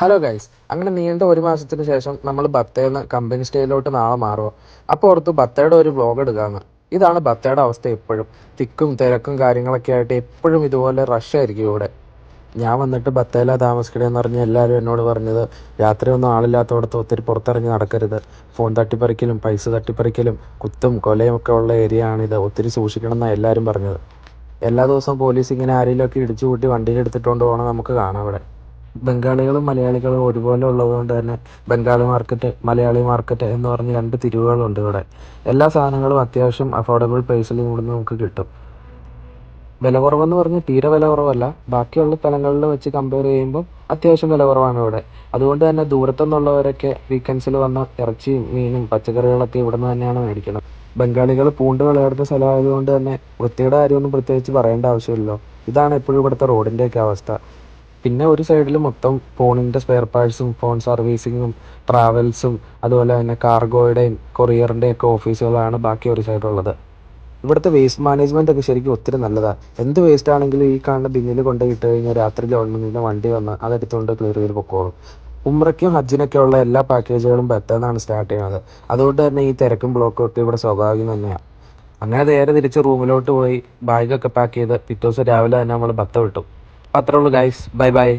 Hello guys, അങ്ങനെ നീണ്ട ഒരു മാസത്തിന് ശേഷം നമ്മൾ ബത്തേന്ന് കമ്പനി സ്റ്റേയിലോട്ട് നാളെ മാറുമോ. അപ്പോൾ ഓർത്തു ബത്തയുടെ ഒരു വ്ലോഗ് എടുക്കാമെന്ന്. ഇതാണ് ബത്തയുടെ അവസ്ഥ. എപ്പോഴും തിക്കും തിരക്കും കാര്യങ്ങളൊക്കെ ആയിട്ട് എപ്പോഴും ഇതുപോലെ റഷായിരിക്കും ഇവിടെ. ഞാൻ വന്നിട്ട് ബത്തേല താമസിക്കണമെന്ന് പറഞ്ഞ് എല്ലാവരും എന്നോട് പറഞ്ഞത് രാത്രിയൊന്നും ആളില്ലാത്തവിടത്ത് ഒത്തിരി പുറത്തിറങ്ങി നടക്കരുത്, ഫോൺ തട്ടിപ്പറിക്കലും പൈസ തട്ടിപ്പറിക്കലും കുത്തും കൊലയും ഒക്കെ ഉള്ള ഏരിയ ആണിത്, ഒത്തിരി സൂക്ഷിക്കണം എന്നാണ് എല്ലാവരും പറഞ്ഞത്. എല്ലാ ദിവസവും പോലീസ് ഇങ്ങനെ ആരെങ്കിലുമൊക്കെ ഇടിച്ചു കൂട്ടി വണ്ടിയിൽ എടുത്തിട്ടുകൊണ്ട് പോകണം നമുക്ക് കാണാം ഇവിടെ. ബംഗാളികളും മലയാളികളും ഒരുപോലെ ഉള്ളതുകൊണ്ട് തന്നെ ബംഗാളി മാർക്കറ്റ്, മലയാളി മാർക്കറ്റ് എന്ന് പറഞ്ഞ് രണ്ട് തിരിവുകളുണ്ട് ഇവിടെ. എല്ലാ സാധനങ്ങളും അത്യാവശ്യം അഫോർഡബിൾ പ്രൈസിൽ ഇവിടുന്ന് നമുക്ക് കിട്ടും. വില കുറവെന്ന് പറഞ്ഞ് തീരെ വില കുറവല്ല, ബാക്കിയുള്ള സ്ഥലങ്ങളിൽ വെച്ച് കമ്പയർ ചെയ്യുമ്പോൾ അത്യാവശ്യം വില കുറവാണ് ഇവിടെ. അതുകൊണ്ട് തന്നെ ദൂരത്തുനിന്നുള്ളവരൊക്കെ വീക്കെൻഡ്സിൽ വന്ന ഇറച്ചിയും മീനും പച്ചക്കറികളൊക്കെ ഇവിടെ നിന്ന് തന്നെയാണ് മേടിക്കുന്നത്. ബംഗാളികൾ പൂണ്ട് വിളയെടുത്ത സ്ഥലമായതുകൊണ്ട് തന്നെ വൃത്തിയുടെ കാര്യമൊന്നും പ്രത്യേകിച്ച് പറയേണ്ട ആവശ്യമില്ലല്ലോ. ഇതാണ് എപ്പോഴും ഇവിടുത്തെ റോഡിൻ്റെയൊക്കെ അവസ്ഥ. പിന്നെ ഒരു സൈഡിൽ മൊത്തം ഫോണിൻ്റെ സ്പെയർ പാർട്സും ഫോൺ സർവീസിങ്ങും ട്രാവൽസും അതുപോലെ തന്നെ കാർഗോയുടെയും കൊറിയറിൻ്റെയും ഒക്കെ ഓഫീസുകളാണ് ബാക്കി ഒരു സൈഡുള്ളത്. ഇവിടുത്തെ വേസ്റ്റ് മാനേജ്മെൻ്റ് ഒക്കെ ശരിക്കും ഒത്തിരി നല്ലതാണ്. എന്ത് വേസ്റ്റ് ആണെങ്കിലും ഈ കാണുന്ന ബിന്നിൽ കൊണ്ട് ഇട്ട് കഴിഞ്ഞാൽ രാത്രി ഗവൺമെൻറ്റിൻ്റെ വണ്ടി വന്ന് അതെടുത്തുകൊണ്ട് ക്ലിയർ ചെയ്ത് പൊക്കോളും. ഉംറയ്ക്കും ഹജ്ജിനൊക്കെ ഉള്ള എല്ലാ പാക്കേജുകളും ബത്തേന്നാണ് സ്റ്റാർട്ട് ചെയ്യുന്നത്. അതുകൊണ്ട് തന്നെ ഈ തിരക്കും ബ്ലോക്കും ഒക്കെ ഇവിടെ സ്വാഭാവികം തന്നെയാണ്. അങ്ങനെ നേരെ തിരിച്ച് റൂമിലോട്ട് പോയി ബാഗൊക്കെ പാക്ക് ചെയ്ത് പിറ്റേ ദിവസം രാവിലെ തന്നെ നമ്മൾ ബത്ത വിട്ടു. അത്രേ ഉള്ളൂ ഗൈസ്, ബൈ ബൈ.